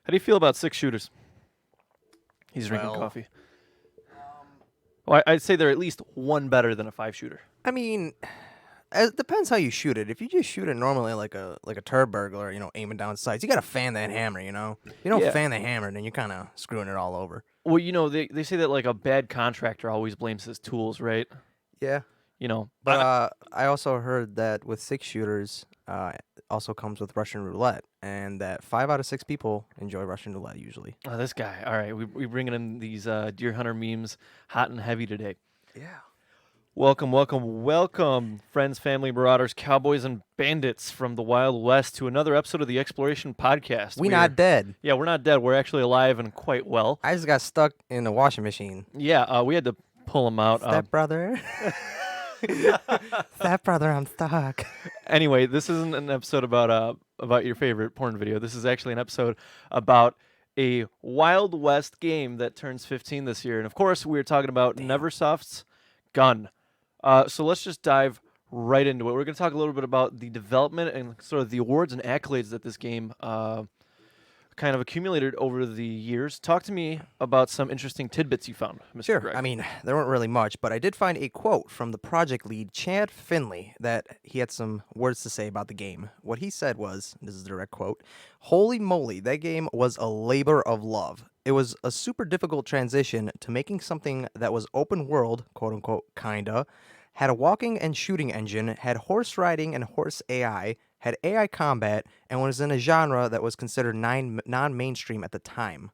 How do you feel about 6 shooters? He's drinking Well, coffee. Well, I'd say they're at least one better than a 5 shooter. I mean, it depends how you shoot it. If you just shoot it normally like a turd burglar, aiming down sights, you gotta fan that hammer. If you don't Yeah. fan the hammer, then you're kind of screwing it all over. Well, they say that like a bad contractor always blames his tools, right? Yeah, You know, but I also heard that with 6 shooters, it also comes with Russian roulette, and that 5 out of 6 people enjoy Russian roulette usually. this guy. All right, we bringing in these deer hunter memes hot and heavy today. Yeah. Welcome, welcome, welcome, friends, family, marauders, cowboys, and bandits from the Wild West to another episode of the expLOREation podcast. We not dead. Yeah, we're not dead. We're actually alive and quite well. I just got stuck in the washing machine. Yeah, we had to pull him out. Step brother. Step brother, I'm stuck. Anyway, this isn't an episode about your favorite porn video. This is actually an episode about a Wild West game that turns 15 this year, and of course, we're talking about Neversoft's Gun. So let's just dive right into it. We're going to talk a little bit about the development and sort of the awards and accolades that this game kind of accumulated over the years. Talk to me about some interesting tidbits you found, Mr. Sure. Greg. I mean, there weren't really much, but I did find a quote from the project lead, Chad Finley, that he had some words to say about the game. What he said was, this is a direct quote, "Holy moly, that game was a labor of love. It was a super difficult transition to making something that was open world, quote unquote, kinda, had a walking and shooting engine, had horse riding and horse AI, had AI combat, and was in a genre that was considered non-mainstream at the time."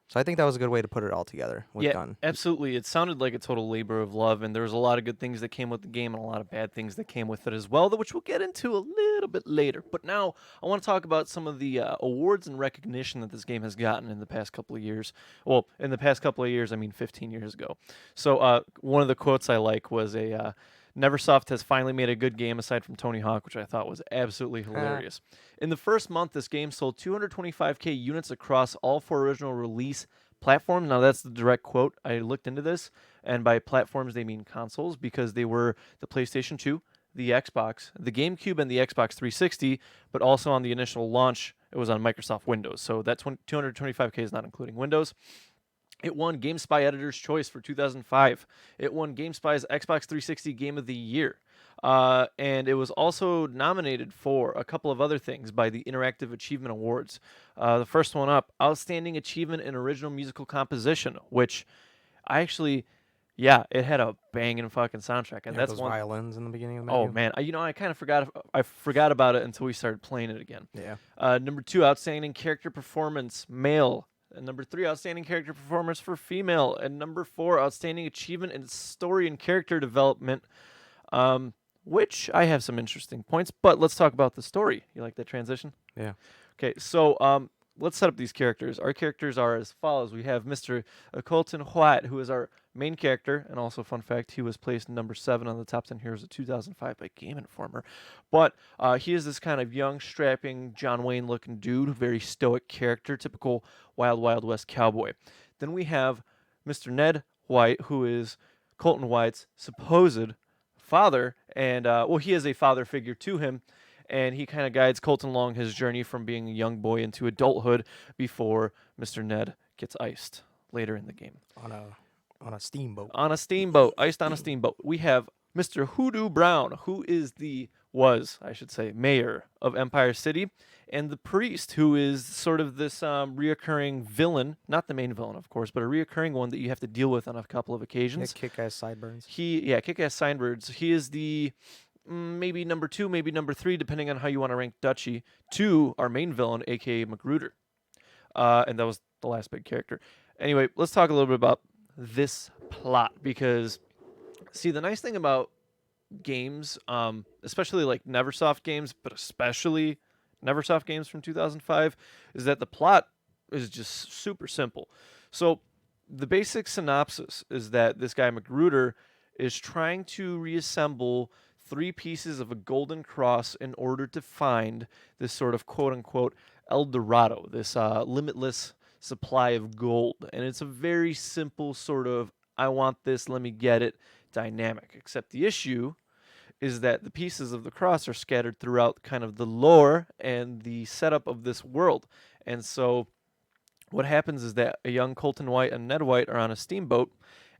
So I think that was a good way to put it all together with Yeah, Gun. absolutely. It sounded like a total labor of love, and there was a lot of good things that came with the game and a lot of bad things that came with it as well, which we'll get into a little bit later. But now I want to talk about some of the awards and recognition that this game has gotten in the past couple of years. Well, in the past couple of years, I mean 15 years ago. So one of the quotes I like was Neversoft has finally made a good game aside from Tony Hawk, which I thought was absolutely hilarious. In the first month, this game sold 225K units across all 4 original release platforms. Now, that's the direct quote. I looked into this, and by platforms, they mean consoles because they were the PlayStation 2, the Xbox, the GameCube, and the Xbox 360, but also on the initial launch, it was on Microsoft Windows. So that 225K is not including Windows. It won GameSpy Editor's Choice for 2005. It won GameSpy's Xbox 360 Game of the Year. And it was also nominated for a couple of other things by the Interactive Achievement Awards. The first one up, Outstanding Achievement in Original Musical Composition, which I actually, yeah, it had a banging fucking soundtrack, and Yeah, that's those one. violins in the beginning of the Oh menu. man, I kind of forgot. I forgot about it until we started playing it again. Yeah. Number 2, Outstanding Character Performance, Male. And number 3, Outstanding Character Performance for Female. And number 4, Outstanding Achievement in Story and Character Development, which I have some interesting points. But let's talk about the story. You like that transition? Yeah. Okay, so let's set up these characters. Our characters are as follows. We have Mr. Colton White, who is our main character, and also, fun fact, he was placed number 7 on the top 10 heroes of 2005 by Game Informer. But he is this kind of young, strapping, John Wayne-looking dude, very stoic character, typical Wild Wild West cowboy. Then we have Mr. Ned White, who is Colton White's supposed father, and well, he is a father figure to him, and he kind of guides Colton along his journey from being a young boy into adulthood before Mr. Ned gets iced later in the game. On a steamboat. On a steamboat, iced on a steamboat. We have Mr. Hoodoo Brown, who is I should say, mayor of Empire City, and the priest, who is sort of this reoccurring villain, not the main villain, of course, but a reoccurring one that you have to deal with on a couple of Yeah, occasions. kick-ass sideburns. Kick-ass sideburns. He is the maybe number 2, maybe number 3, depending on how you want to rank Dutchy, to our main villain, aka Magruder. And that was the last big character. Anyway, let's talk a little bit about this plot, because see, the nice thing about games, especially like Neversoft games, but especially Neversoft games from 2005, is that the plot is just super simple. So the basic synopsis is that this guy Magruder is trying to reassemble 3 pieces of a golden cross in order to find this sort of quote unquote El Dorado, this limitless supply of gold. And it's a very simple sort of I want this, let me get it dynamic. Except the issue is that the pieces of the cross are scattered throughout kind of the lore and the setup of this world. And so What happens is that a young Colton White and Ned White are on a steamboat,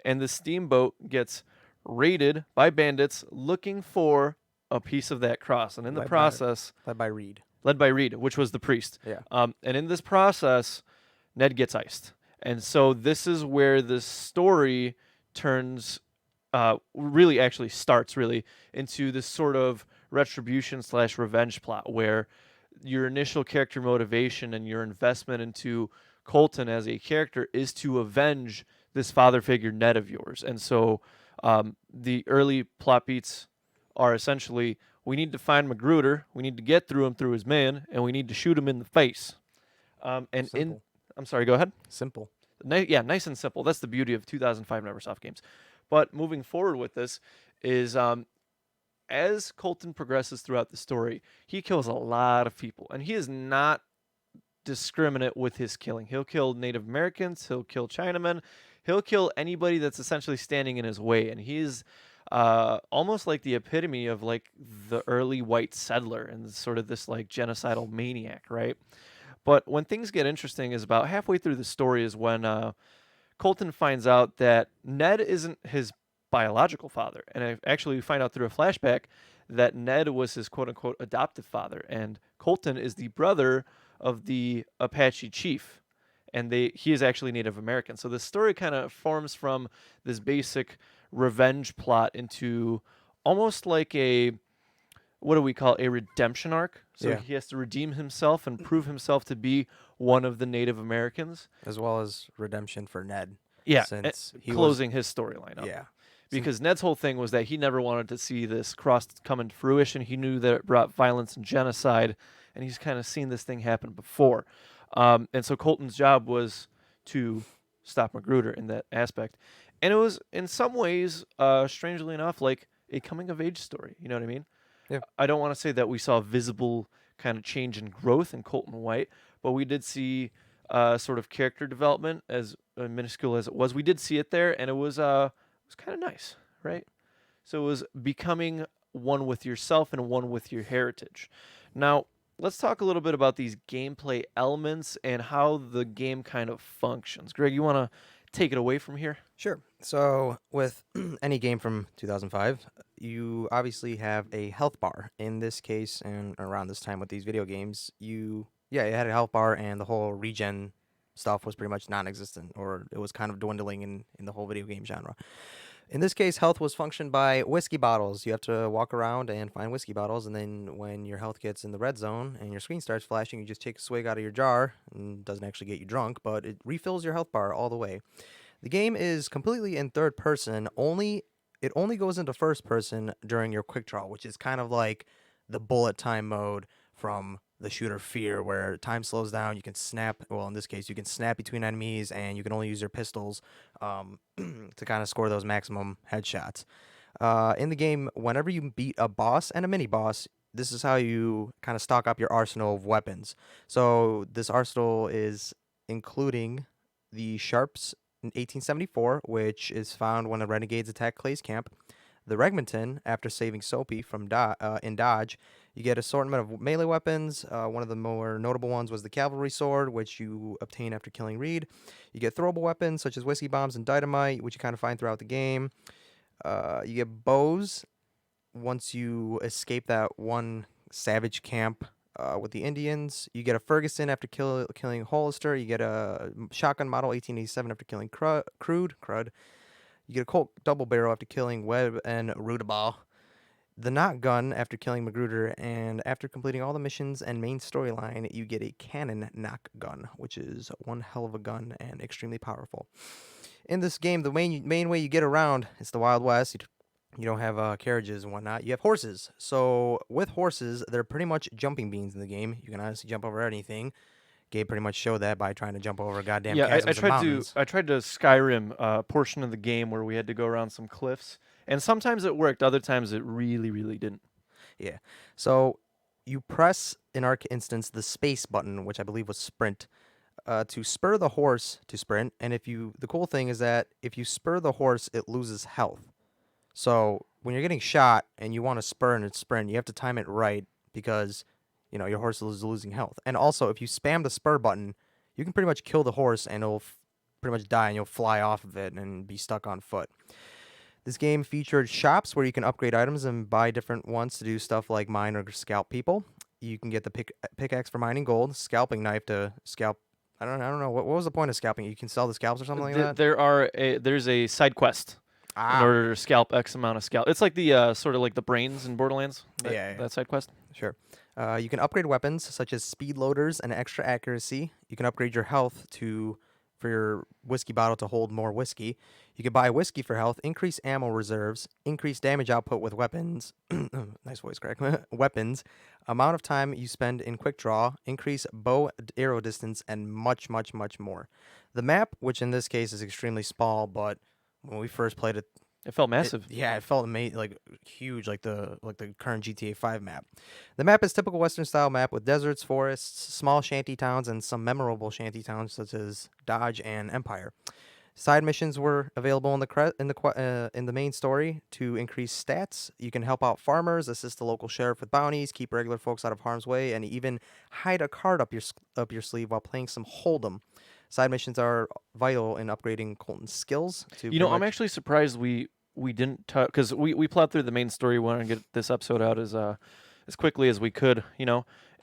and the steamboat gets raided by bandits looking for a piece of that cross. And in the Led by process, led by Reed. led by Reed, which was the priest. Yeah. And in this process, Ned gets iced. And so this is where the story turns, really actually starts really into this sort of retribution slash revenge plot where your initial character motivation and your investment into Colton as a character is to avenge this father figure Ned of yours. And so the early plot beats are essentially we need to find Magruder, we need to get through him through his man, and we need to shoot him in the face. And in, Simple. I'm sorry, go ahead. Simple. Yeah, nice and simple. That's the beauty of 2005 Neversoft games. But moving forward with this is as Colton progresses throughout the story, he kills a lot of people, and he is not discriminate with his killing. He'll kill Native Americans, he'll kill Chinamen, he'll kill anybody that's essentially standing in his way, and he's almost like the epitome of like the early white settler and sort of this like genocidal maniac, right? But when things get interesting is about halfway through the story is when Colton finds out that Ned isn't his biological father. And I actually find out through a flashback that Ned was his quote unquote adoptive father. And Colton is the brother of the Apache chief. And he is actually Native American. So the story kind of forms from this basic revenge plot into almost like a what do we call it? A redemption arc. So Yeah. he has to redeem himself and prove himself to be one of the Native Americans. As well as redemption for Ned. Yeah, Since he was. closing his storyline up. Yeah. Because Ned's whole thing was that he never wanted to see this cross come into fruition. He knew that it brought violence and genocide, and he's kind of seen this thing happen before. And so Colton's job was to stop Magruder in that aspect. And it was, in some ways, strangely enough, like a coming of age story. You know what I mean? Yeah. I don't want to say that we saw visible kind of change and growth in Colton White, but we did see sort of character development, as minuscule as it was. We did see it there, and it was kind of nice, right? So it was becoming one with yourself and one with your heritage. Now, let's talk a little bit about these gameplay elements and how the game kind of functions. Greg, you want to take it away from here? Sure. So, with any game from 2005, you obviously have a health bar. In this case, and around this time with these video games, you had a health bar, and the whole regen stuff was pretty much non-existent, or it was kind of dwindling in the whole video game genre. In this case, health was functioned by whiskey bottles. You have to walk around and find whiskey bottles, and then when your health gets in the red zone and your screen starts flashing, you just take a swig out of your jar, and it doesn't actually get you drunk, but it refills your health bar all the way. The game is completely in third person. It only goes into first person during your quick draw, which is kind of like the bullet time mode from the shooter Fear, where time slows down. You can snap. Well, in this case, you can snap between enemies, and you can only use your pistols to kind of score those maximum headshots. In the game, whenever you beat a boss and a mini boss, this is how you kind of stock up your arsenal of weapons. So this arsenal is including the Sharps in 1874, which is found when the Renegades attack Clay's camp. The Regmenton, after saving Soapy from in Dodge, you get assortment of melee weapons. One of the more notable ones was the Cavalry Sword, which you obtain after killing Reed. You get throwable weapons such as whiskey bombs and dynamite, which you kind of find throughout the game. You get bows once you escape that one savage camp with the Indians. You get a Ferguson after killing Hollister. You get a shotgun model 1887 after killing Crud. You get a Colt double barrel after killing Webb and Rudabaugh. The Knot gun after killing Magruder, and after completing all the missions and main storyline, you get a cannon knock gun, which is one hell of a gun and extremely powerful. In this game, the main way you get around is the Wild West. You don't have carriages and whatnot. You have horses. So with horses, they're pretty much jumping beans in the game. You can honestly jump over anything. Gabe pretty much showed that by trying to jump over goddamn chasms and mountains. I tried to Skyrim portion of the game where we had to go around some cliffs, and sometimes it worked, other times it really, really didn't. Yeah. So you press, in our instance, the space button, which I believe was sprint, to spur the horse to sprint. And the cool thing is that if you spur the horse, it loses health. So when you're getting shot and you want to spur and sprint, you have to time it right because your horse is losing health. And also, if you spam the spur button, you can pretty much kill the horse and it'll pretty much die and you'll fly off of it and be stuck on foot. This game featured shops where you can upgrade items and buy different ones to do stuff like mine or scalp people. You can get the pickaxe for mining gold, scalping knife to scalp. I don't know. What was the point of scalping? You can sell the scalps or something like that? There's a side quest in Ah, order to scalp X amount of scalp. It's like the sort of like the brains in Borderlands. yeah. That side quest. Sure. You can upgrade weapons such as speed loaders and extra accuracy. You can upgrade your health for your whiskey bottle to hold more whiskey. You can buy whiskey for health, increase ammo reserves, increase damage output with weapons. Nice voice crack. Weapons, amount of time you spend in quick draw, increase arrow distance, and much, much, much more. The map, which in this case is extremely small, but when we first played it, It felt massive. it felt like huge, like the current GTA 5 map. The map is typical Western style map with deserts, forests, small shanty towns, and some memorable shanty towns such as Dodge and Empire. Side missions were available in the main story to increase stats. You can help out farmers, assist the local sheriff with bounties, keep regular folks out of harm's way, and even hide a card up your sleeve while playing some Hold'em. Side missions are vital in upgrading Colton's skills to You know, pretty I'm much. actually surprised we didn't touch because we plowed through the main story. We wanted to get this episode out as quickly as we could,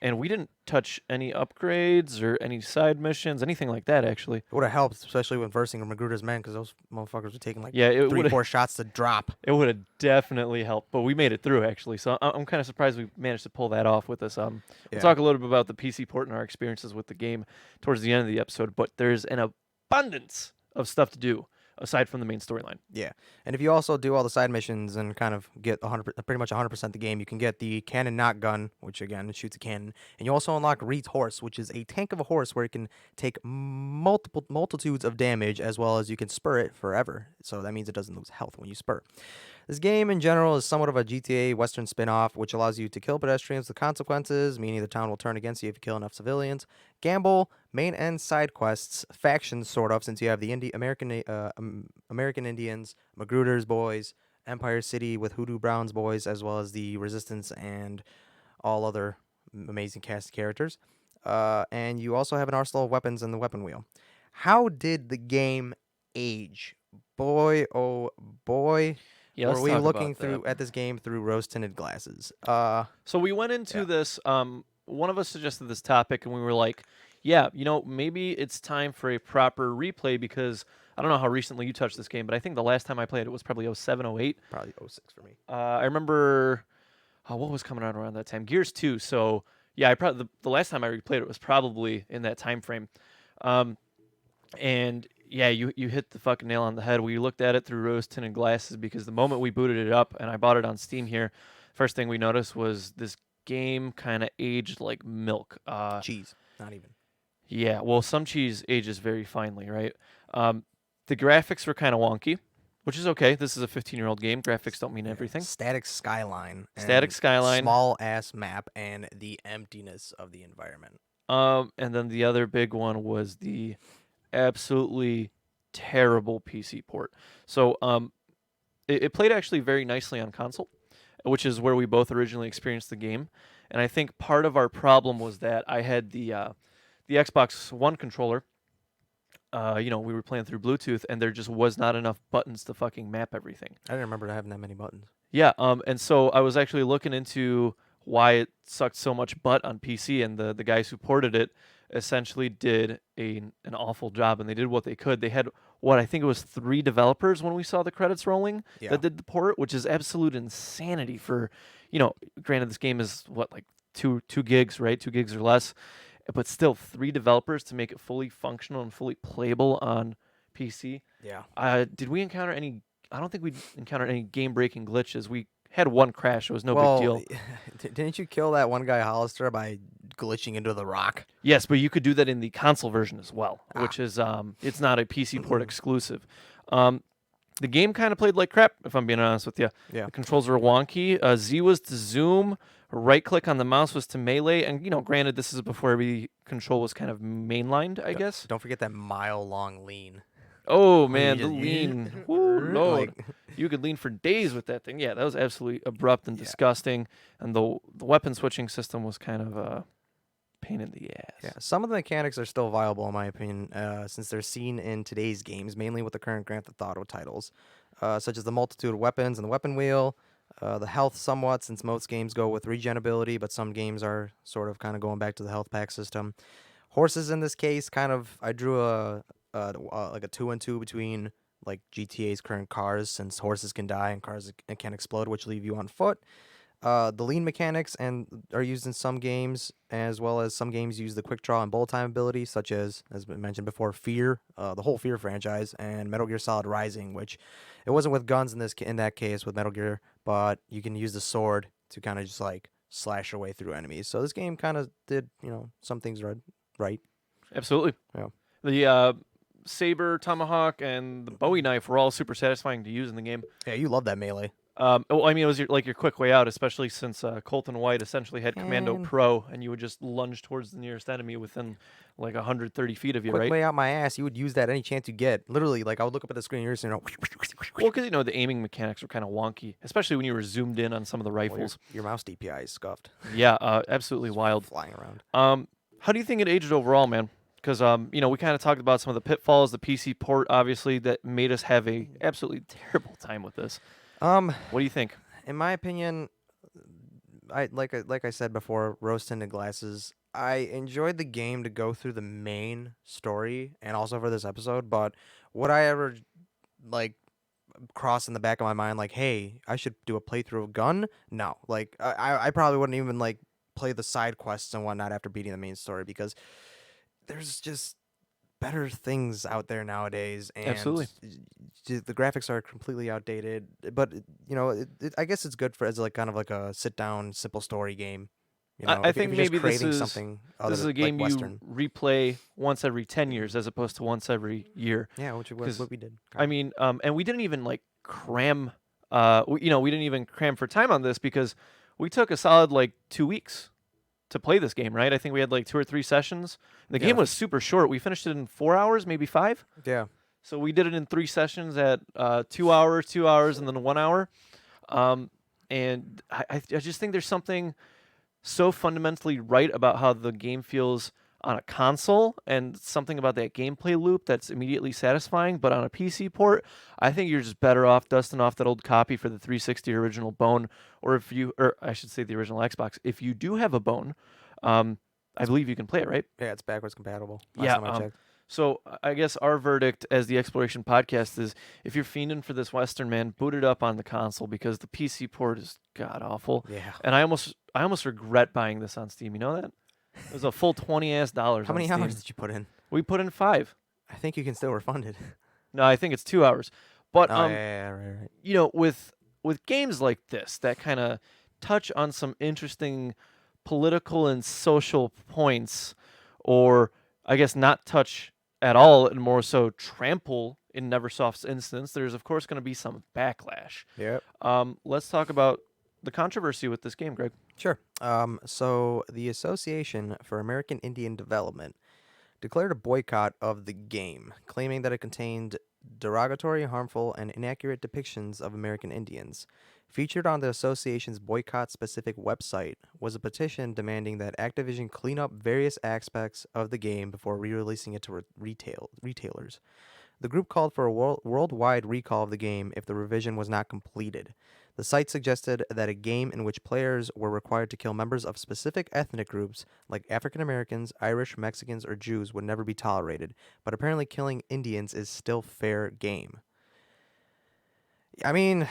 and we didn't touch any upgrades or any side missions, anything like that. Actually, It would have helped, especially when versing Magruder's men, because those motherfuckers were taking like yeah, it three, would four shots to drop. it would have definitely helped, but we made it through actually. So I'm kind of surprised we managed to pull that off with this. We'll Yeah. talk a little bit about the PC port and our experiences with the game towards the end of the episode, but there's an abundance of stuff to do aside from the main storyline. Yeah, and if you also do all the side missions and kind of get pretty much 100% the game, you can get the cannon knock gun, which again it shoots a cannon, and you also unlock Reed's horse, which is a tank of a horse where it can take multitudes of damage, as well as you can spur it forever. So that means it doesn't lose health when you spur. This game in general is somewhat of a GTA Western spin-off, which allows you to kill pedestrians with consequences, meaning the town will turn against you if you kill enough civilians. Gamble, main and side quests, factions sort of, since you have the American Indians, Magruder's boys, Empire City with Hoodoo Brown's boys, as well as the Resistance and all other amazing cast of characters. And you also have an arsenal of weapons in the weapon wheel. How did the game age? Boy, oh boy. Yeah, Or let's were we talk looking about through that. at this game through rose-tinted glasses? So we went into Yeah. this. One of us suggested this topic, and we were like, "Yeah, maybe it's time for a proper replay because I don't know how recently you touched this game, but I think the last time I played it was probably 07, 08. Probably '06 for me. I remember what was coming out around that time, Gears 2. So yeah, I probably the last time I replayed it was probably in that time frame. Um, and yeah, you hit the fucking nail on the head. We looked at it through rose tinted glasses because the moment we booted it up and I bought it on Steam here, first thing we noticed was this game kind of aged like milk. Cheese, not even. Yeah, well, some cheese ages very finely, right? Um, the graphics were kind of wonky, which is okay. This is a 15-year-old game. Graphics don't mean Yeah. everything. Static skyline. Static And skyline. small ass map and the emptiness of the environment. And then the other big one was the absolutely terrible PC port. So it played actually very nicely on console, which is where we both originally experienced the game. And I think part of our problem was that I had the Xbox One controller. We were playing through Bluetooth, and there just was not enough buttons to fucking map everything. I didn't remember having that many buttons. Yeah, and so I was actually looking into why it sucked so much butt on PC, and the guys who ported it essentially did an awful job, and they did what they could. They had what I think it was 3 developers when we saw the credits rolling Yeah. that did the port, which is absolute insanity for, granted this game is what like 2 gigs, right? 2 gigs or less, but still 3 developers to make it fully functional and fully playable on PC. Yeah. Did we encounter any? I don't think we encountered any game-breaking glitches. We had one crash. It was no big Well, deal. didn't you kill that one guy Hollister by glitching into the rock? Yes, but you could do that in the console version as well, Ah. which is it's not a PC port exclusive. The game kind of played like crap, if I'm being honest with you. Yeah. The controls were wonky. Z was to zoom. Right click on the mouse was to melee. And granted, this is before every control was kind of mainlined, I guess. Don't forget that mile-long lean. Oh man, You the just- lean. Woo, Lord. Like, You could lean for days with that thing. Yeah, that was absolutely abrupt and Yeah. disgusting. And the weapon switching system was kind of pain in the Yeah, ass. some of the mechanics are still viable in my opinion, since they're seen in today's games, mainly with the current Grand Theft Auto titles, such as the multitude of weapons and the weapon wheel, the health somewhat, since most games go with regen ability, but some games are sort of kind of going back to the health pack system. Horses in this case, kind of, I drew like a two and two between like GTA's current cars, since horses can die and cars can explode, which leave you on foot. The lean mechanics and are used in some games, as well as some games use the quick draw and bullet time ability, such as been mentioned before, Fear, the whole Fear franchise, and Metal Gear Solid Rising, which it wasn't with guns in that case with Metal Gear, but you can use the sword to kind of just like slash your way through enemies. So this game kind of did some things right. Absolutely. Yeah. The saber, tomahawk, and the Bowie knife were all super satisfying to use in the game. Yeah, you love that melee. Well, I mean, it was your quick way out, especially since Colton White essentially had Commando And Pro, and you would just lunge towards the nearest enemy within like 130 feet of you, quick right? way out my ass, you would use that any chance you get. Literally, like I would look up at the screen, you're just Well, because the aiming mechanics were kind of wonky, especially when you were zoomed in on some of the well, your, rifles. your mouse DPI is scuffed. Yeah, absolutely wild. Flying around. How do you think it aged overall, man? Because we kind of talked about some of the pitfalls, the PC port, obviously, that made us have a absolutely terrible time with this. Um, What do you think? in my opinion, I said before, rose tinted glasses. I enjoyed the game to go through the main story and also for this episode, but would I ever like cross in the back of my mind like, hey, I should do a playthrough of Gun? No, like I probably wouldn't even like play the side quests and whatnot after beating the main story because there's just better things out there nowadays, and Absolutely. the graphics are completely outdated. But I guess it's good for as like kind of like a sit down, simple story game. I If think you're just maybe this craving is something this is other a like game you Western. replay once every 10 years as opposed to once every year. Yeah, which was Because what we did. I mean, and we didn't even like cram. We didn't even cram for time on this because we took a solid like 2 weeks to play this game, right? I think we had like 2 or 3 sessions. The Yeah, game was super short. We finished it in 4 hours, maybe five. yeah. So we did it in 3 sessions at 2 hours, 2 hours, and then 1 hour. Um, and I just think there's something so fundamentally right about how the game feels on a console and something about that gameplay loop that's immediately satisfying. But on a PC port, I think you're just better off dusting off that old copy for the 360 original Bone, or I should say the original Xbox. If you do have a Bone, I believe you can play it, right? Yeah, it's backwards compatible. Last Yeah. time I checked. So I guess our verdict as the exploration podcast is: if you're fiending for this Western, man, boot it up on the console because the PC port is god awful. Yeah. And I almost regret buying this on Steam. You know that? It was a full $20 How on many Steam. hours did you put in? We put in 5. I think you can still refund it. No, I think it's 2 hours. But Oh yeah, right. with games like this that kind of touch on some interesting political and social points, or I guess not touch at all and more so trample in Neversoft's instance, there's of course going to be some backlash. Yep. Let's talk about the controversy with this game, Greg. Sure. So the Association for American Indian Development declared a boycott of the game, claiming that it contained derogatory, harmful, and inaccurate depictions of American Indians. Featured on the association's boycott-specific website was a petition demanding that Activision clean up various aspects of the game before re-releasing it to retailers. The group called for a worldwide recall of the game if the revision was not completed. The site suggested that a game in which players were required to kill members of specific ethnic groups, like African Americans, Irish, Mexicans, or Jews, would never be tolerated, but apparently killing Indians is still fair game. I mean,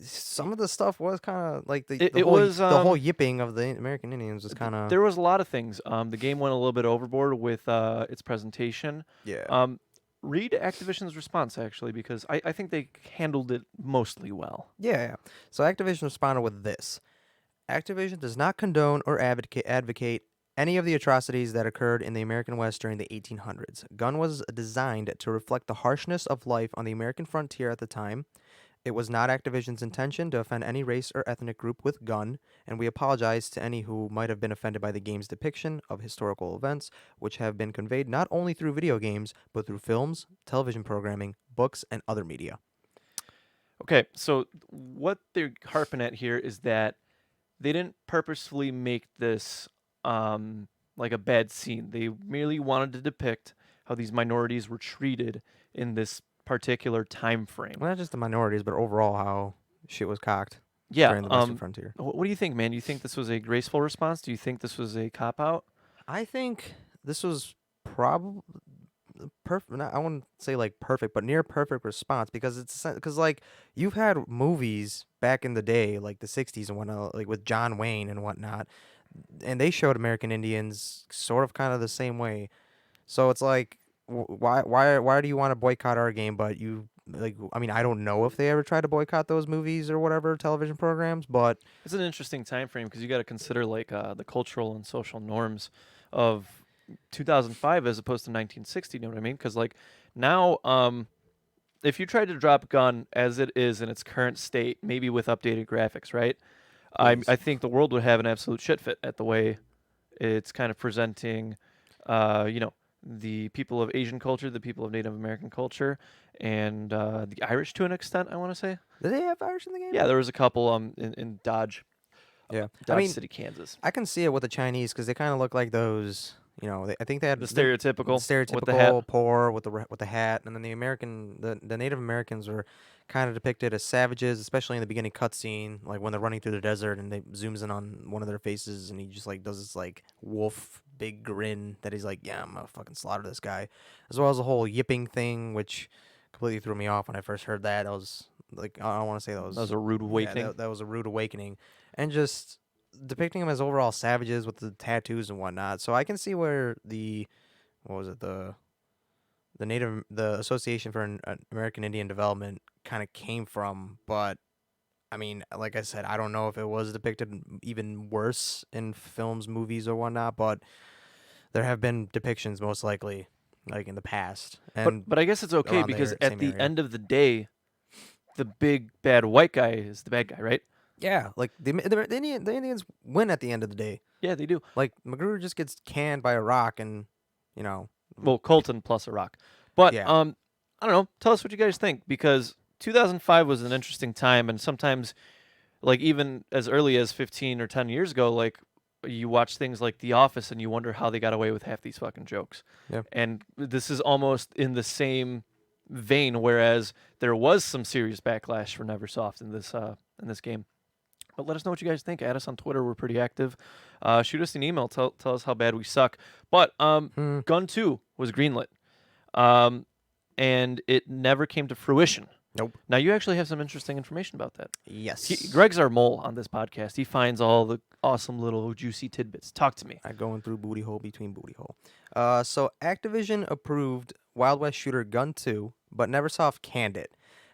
some of the stuff was kind of like It was the whole yipping of the American Indians was kind of there was a lot of things. The game went a little bit overboard with its presentation. yeah. Read Activision's response actually, because I think they handled it mostly well. Yeah. So Activision responded with this. Activision does not condone or advocate any of the atrocities that occurred in the American West during the 1800s. Gun was designed to reflect the harshness of life on the American frontier at the time. It was not Activision's intention to offend any race or ethnic group with Gun, and we apologize to any who might have been offended by the game's depiction of historical events, which have been conveyed not only through video games, but through films, television programming, books, and other media. Okay, so what they're harping at here is that they didn't purposefully make this like a bad scene. They merely wanted to depict how these minorities were treated in this particular time frame. Well, not just the minorities, but overall how shit was cocked Yeah. during the Western frontier. What do you think, man? Do you think this was a graceful response? Do you think this was a cop out? I think this was probably perfect. I wouldn't say like perfect, but near perfect response because because like you've had movies back in the day, like the '60s and whatnot, like with John Wayne and whatnot, and they showed American Indians sort of kind of the same way. So it's like, why do you want to boycott our game? But you like, I mean, I don't know if they ever tried to boycott those movies or whatever television programs, but It's an interesting time frame because you got to consider like the cultural and social norms of 2005 as opposed to 1960. You know what I mean? Because like now, if you tried to drop a gun as it is in its current state, maybe with updated graphics, right? please. I think the world would have an absolute shit fit at the way it's kind of presenting, you know, the people of Asian culture, the people of Native American culture, and the Irish to an extent. I want to say, Did they have Irish in the game? yeah, there was a couple in Yeah, I Dodge mean, City, Kansas. I can see it with the Chinese because they kind of look like those. You know, I think they had The the stereotypical with the hat. stereotypical poor with with the hat, and then the Native Americans were kind of depicted as savages, especially in the beginning cutscene, like when they're running through the desert and they zooms in on one of their faces and he just like does this like wolf big grin that he's like, yeah, I'm gonna fucking slaughter this guy, as well as the whole yipping thing, which completely threw me off when I first heard that. I was like, I don't want to say that That was a rude yeah, awakening. that was a rude awakening, and just depicting them as overall savages with the tattoos and whatnot. So I can see where the what was it the Association for American Indian Development kind of came from, but I mean, like I said, I don't know if it was depicted even worse in films, movies, or whatnot, but there have been depictions most likely like in the past and But I guess it's okay around because there at same the area. end of the day, the big bad white guy is the bad guy, right? Yeah, like the Indians win at the end of the day. Yeah, they do. Like Magruder just gets canned by a rock, and you know, Well, Colton plus a rock. But yeah, I don't know. Tell us what you guys think because 2005 was an interesting time, and sometimes, like even as early as 15 or 10 years ago, like you watch things like The Office and you wonder how they got away with half these fucking jokes. yeah. And this is almost in the same vein, whereas there was some serious backlash for Neversoft in this game. But let us know what you guys think. Add us on Twitter. We're pretty active. Shoot us an email. Tell us how bad we suck. But Hmm. Gun 2 was greenlit. Um, and it never came to fruition. Nope. Now, you actually have some interesting information about that. Yes. Greg's our mole on this podcast. He finds all the awesome little juicy tidbits. Talk to me. I going through booty hole between booty hole. So Activision approved Wild West Shooter Gun 2, but Neversoft canned it.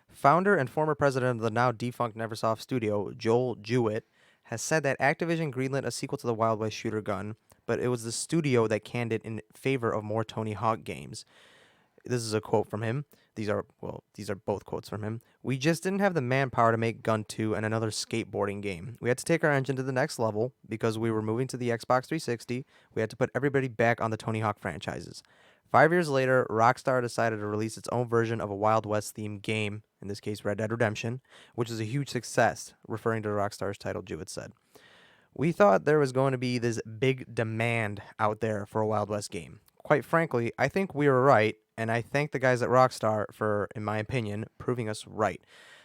Founder and former president of the now defunct Neversoft studio, Joel Jewett, has said that Activision greenlit a sequel to the Wild West Shooter gun, but it was the studio that canned it in favor of more Tony Hawk games. This is a quote from him. These are both quotes from him. We just didn't have the manpower to make Gun 2 and another skateboarding game. We had to take our engine to the next level because we were moving to the Xbox 360. We had to put everybody back on the Tony Hawk franchises. 5 years later, Rockstar decided to release its own version of a Wild West themed game, in this case Red Dead Redemption, which is a huge success, referring to Rockstar's title, Jewett said. We thought there was going to be this big demand out there for a Wild West game. Quite frankly, I think we were right, and I thank the guys at Rockstar for, in my opinion, proving us right.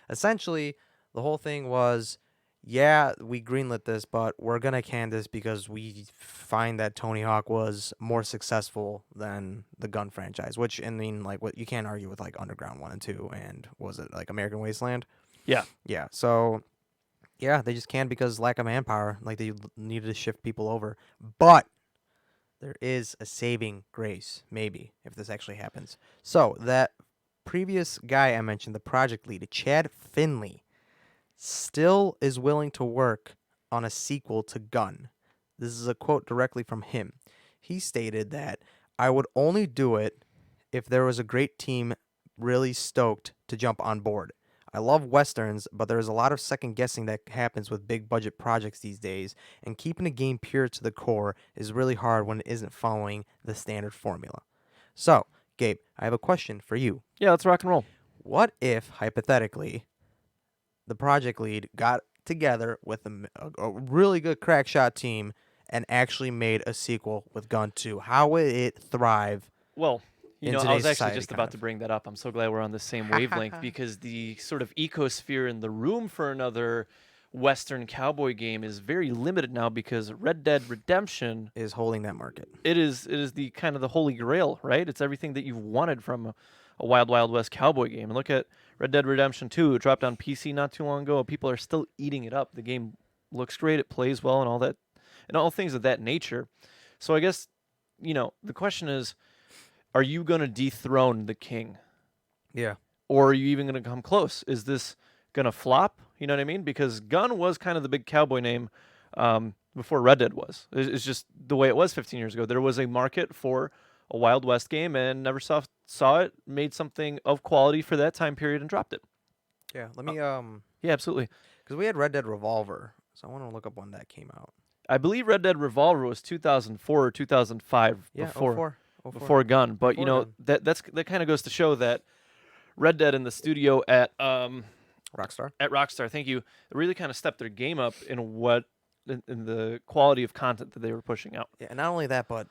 Essentially, the whole thing was, yeah, we greenlit this, but we're gonna can this because we find that Tony Hawk was more successful than the gun franchise. Which, I mean, like, what you can't argue with like Underground 1 and 2, and was it like American Wasteland? Yeah. Yeah. So yeah, they just can't because lack of manpower. Like they needed to shift people over. But there is a saving grace, maybe, if this actually happens. So that previous guy I mentioned, the project lead, Chad Finley, still is willing to work on a sequel to Gun. This is a quote directly from him. He stated that I would only do it if there was a great team really stoked to jump on board. I love westerns, but there's a lot of second guessing that happens with big budget projects these days, and keeping a game pure to the core is really hard when it isn't following the standard formula. So, Gabe, I have a question for you. Yeah, let's rock and roll. What if, hypothetically, the project lead got together with a really good crack shot team and actually made a sequel with Gun 2? How would it thrive Well, in I was today's actually society, just kind about to of? bring that up. I'm so glad we're on the same wavelength because the sort of ecosphere in the room for another Western cowboy game is very limited now because Red Dead Redemption Is holding that market. it is the kind of the holy grail, right? It's everything that you've wanted from a Wild Wild West cowboy game. And look at Red Dead Redemption 2. It dropped on PC not too long ago. People are still eating it up. The game looks great. It plays well and all that, and all things of that nature. So I guess the question is, are you going to dethrone the king? Yeah. Or are you even going to come close? Is this going to flop? You know what I mean? Because Gun was kind of the big cowboy name before Red Dead was. It's just the way it was 15 years ago. There was a market for a Wild West game, and Neversoft saw it, made something of quality for that time period, and dropped it. Yeah. Let Uh, me yeah, absolutely. because we had Red Dead Revolver, so I want to look up when that came out. I believe Red Dead Revolver was 2004 or 2005 Yeah. Oh before four. Oh four. before Gun. But Before Gun. that kind of goes to show that Red Dead in the studio Rockstar. at Rockstar, thank you, really kind of stepped their game up in the quality of content that they were pushing out. Yeah. And not only that, but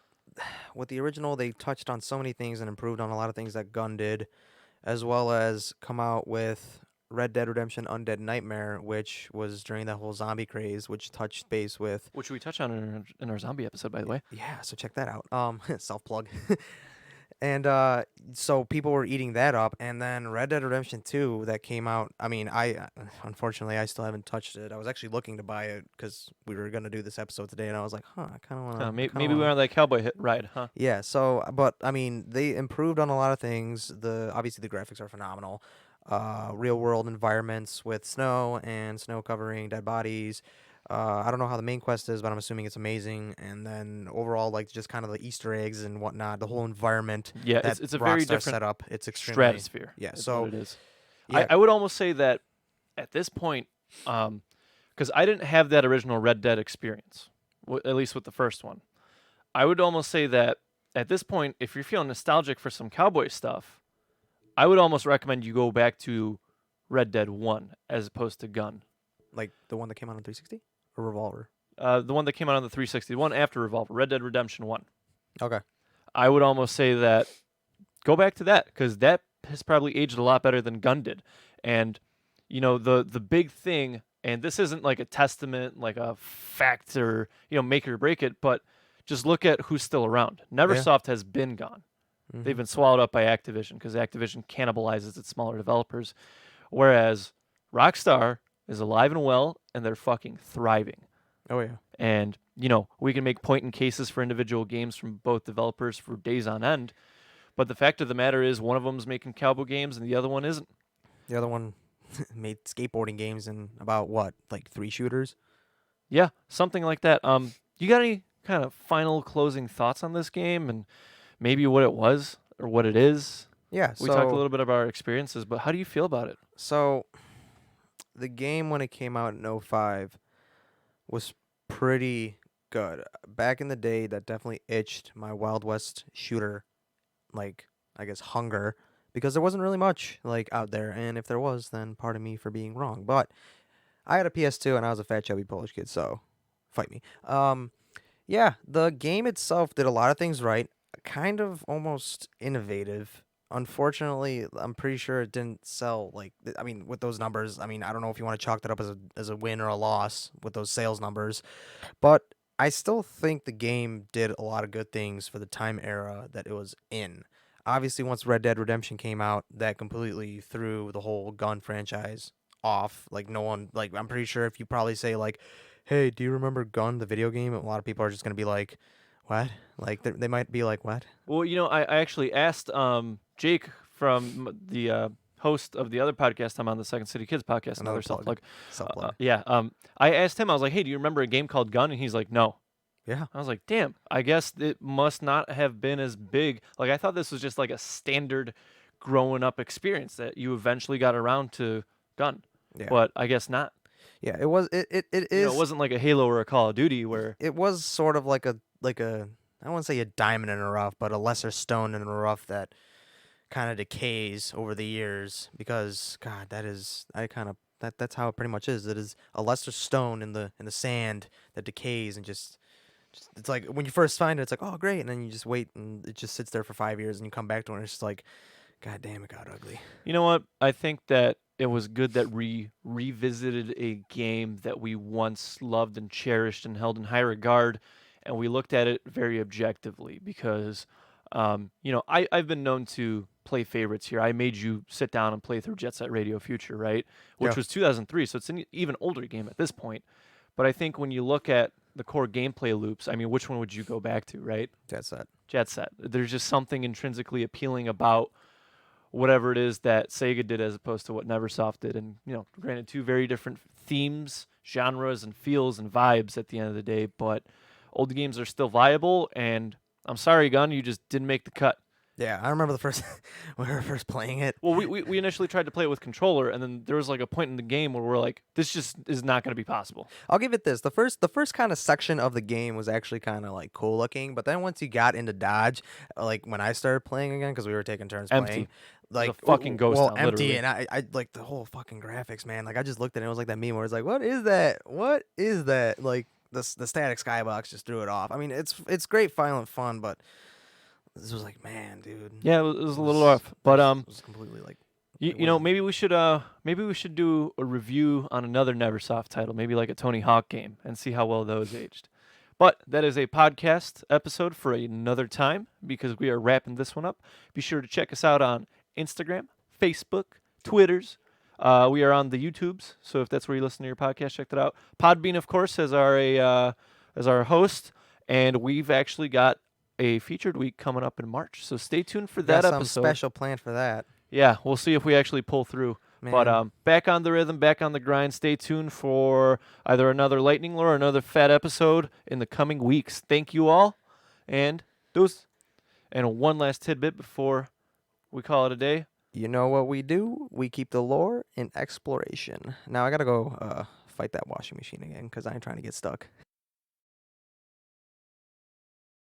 with the original, they touched on so many things and improved on a lot of things that Gun did, as well as come out with Red Dead Redemption Undead Nightmare, which was during that whole zombie craze, which touched base with. Which we touched on in our zombie episode, by the way. Yeah, so check that out. Self plug. And so people were eating that up, and then Red Dead Redemption 2 that came out. I mean, I unfortunately I still haven't touched it. I was actually looking to buy it because we were gonna do this episode today, and I was like, I kind of wanna, I kind of Maybe we were wanna. on that cowboy hit ride, huh? Yeah. So, but I mean, they improved on a lot of things. The obviously the graphics are phenomenal. Real world environments with snow and snow covering dead bodies. I don't know how the main quest is, but I'm assuming it's amazing. And then overall, like just kind of the Easter eggs and whatnot, the whole environment Yeah, that it's a very Rockstar different set up, it's extremely, stratosphere. yeah. Is what So it is. yeah, I would almost say that at this point, because I didn't have that original Red Dead experience, at least with the first one. I would almost say that at this point, if you're feeling nostalgic for some cowboy stuff, I would almost recommend you go back to Red Dead 1 as opposed to Gun. like the one that came out on 360 or Revolver. The one that came out on the 360, the one after Revolver, Red Dead Redemption 1. Okay. I would almost say that go back to that because that has probably aged a lot better than Gun did. And the big thing, and this isn't like a testament, like a fact or make it or break it, but just look at who's still around. Yeah. Neversoft has been gone. They've Hmm. been swallowed up by Activision because Activision cannibalizes its smaller developers, whereas Rockstar is alive and well and they're fucking thriving. Oh yeah. And we can make point in cases for individual games from both developers for days on end. But the fact of the matter is, one of them's making cowboy games and the other one isn't. The other one made skateboarding games in about what, like 3 shooters. Yeah, something like that. You got any kind of final closing thoughts on this game and maybe what it was or what it is? Yeah. We talked a So little bit about our experiences, but how do you feel about it? so the game when it came out in '05 was pretty good. Back in the day, that definitely itched my Wild West shooter, like, I guess, hunger, because there wasn't really much like out there, and if there was, then pardon me for being wrong. But I had a PS2 and I was a fat chubby Polish kid, so fight me. Yeah, the game itself did a lot of things right, kind of almost innovative. Unfortunately, I'm pretty sure it didn't sell like I mean, with those numbers. I mean, I don't know if you want to chalk that up as a win or a loss with those sales numbers, but I still think the game did a lot of good things for the time era that it was in. Obviously, once Red Dead Redemption came out, that completely threw the whole gun franchise off. Like no one, like I'm pretty sure if you probably say like, "Hey, do you remember Gun, the video game?" A lot of people are just gonna be like, "What?" Like they might be like, "What?" Well, I actually asked Jake from the host of the other podcast I'm on, the Second City Kids podcast, Another another self plug, plug. self plug. Yeah. I asked him. I was like, "Hey, do you remember a game called Gun?" And he's like, "No." Yeah, I was like, "Damn. I guess it must not have been as big. Like I thought this was just like a standard growing up experience that you eventually got around to Gun, yeah, but I guess not. yeah. It was. It It is. wasn't like a Halo or a Call of Duty where It was sort of like a. I don't want to say a diamond in a rough, but a lesser stone in a rough that kind of decays over the years because God, that is I kind of that's how it pretty much is. It is a lesser stone in the sand that decays and It's like when you first find it, it's like, oh great, and then you just wait, and it just sits there for 5 years, and you come back to it, and it's just like, god damn, it got ugly. You know what? I think that it was good that we revisited a game that we once loved and cherished and held in high regard, and we looked at it very objectively because, I've been known to play favorites here. I made you sit down and play through Jet Set Radio Future, right? Which Yeah, was 2003, so it's an even older game at this point. But I think when you look at the core gameplay loops, I mean, which one would you go back to, right? that's that. Jet Set. There's just something intrinsically appealing about whatever it is that Sega did as opposed to what Neversoft did. And, granted, two very different themes, genres, and feels and vibes at the end of the day, but old games are still viable. And I'm sorry, Gun, you just didn't make the cut. Yeah, I remember the first when we were first playing it. Well, we initially tried to play it with controller, and then there was like a point in the game where we're like, this just is not going to be possible. I'll give it this: the first kind of section of the game was actually kind of like cool looking, but then once you got into dodge, like when I started playing again, because we were taking turns playing, Empty. There's like a fucking ghost well, town, empty, literally. and I like the whole fucking graphics, man. Like I just looked at it, and it was like that meme where it's like, what is that? What is that? Like the static skybox just threw it off. I mean, it's great, violent fun, but this was like, man, dude, Yeah, it was a little was rough, but was completely like, You, it you know, wasn't. maybe we should do a review on another Neversoft title, maybe like a Tony Hawk game, and see how well those aged. But that is a podcast episode for another time because we are wrapping this one up. Be sure to check us out on Instagram, Facebook, Twitters. We are on the YouTubes, so if that's where you listen to your podcast, check that out. Podbean, of course, as our host, and we've actually got a featured week coming up in March. So stay tuned for We got that something episode. special planned for that, Yeah, we'll see if we actually pull through. But man. back on the rhythm, back on the grind. Stay tuned for either another lightning lore or another fat episode in the coming weeks. Thank you all, and deuce. And one last tidbit before we call it a day. You know what we do? We keep the lore in exploration. Now I gotta go fight that washing machine again because I ain't trying to get stuck.